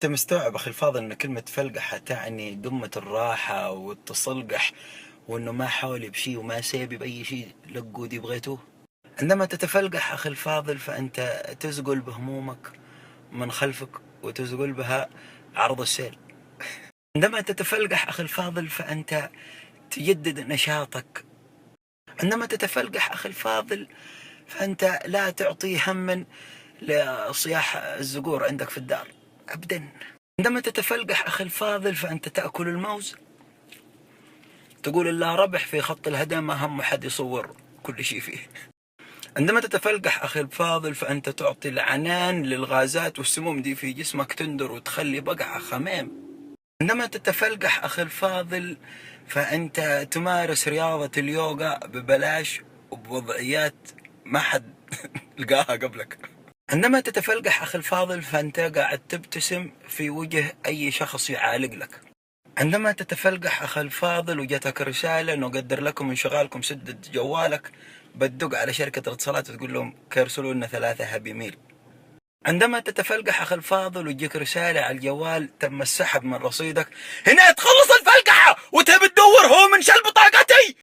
انت مستوعب اخي الفاضل ان كلمة فلقحة تعني قمة الراحة والتصلقح، وانه ما حولي بشي وما سيبي باي شي لقودي بغيتوه. عندما تتفلقح اخي الفاضل فانت تزقل بهمومك من خلفك وتزقل بها عرض السيل. عندما تتفلقح اخي الفاضل فانت تجدد نشاطك. عندما تتفلقح اخي الفاضل فانت لا تعطي هم لصياح الزقور عندك في الدار ابدا. عندما تتفلقح أخي الفاضل فأنت تأكل الموز، تقول الله ربح في خط الهدم، ما هم حد يصور كل شيء فيه. عندما تتفلقح أخي الفاضل فأنت تعطي العنان للغازات والسموم دي في جسمك تندر وتخلي بقعة خمام. عندما تتفلقح أخي الفاضل فأنت تمارس رياضة اليوغا ببلاش وبوضعيات ما حد لقاها قبلك. عندما تتفلقح أخي الفاضل فأنت قاعد تبتسم في وجه أي شخص يعالق لك. عندما تتفلقح أخي الفاضل وجاتك رسالة نقدر لكم انشغالكم سدد جوالك، بتدق على شركة الاتصالات وتقول لهم كيرسلوا لنا 3 هابي ميل. عندما تتفلقح أخي الفاضل ويجيك رسالة على الجوال تم السحب من رصيدك، هنا تخلص الفلقحة وتبي تدور هو من شل بطاقتي.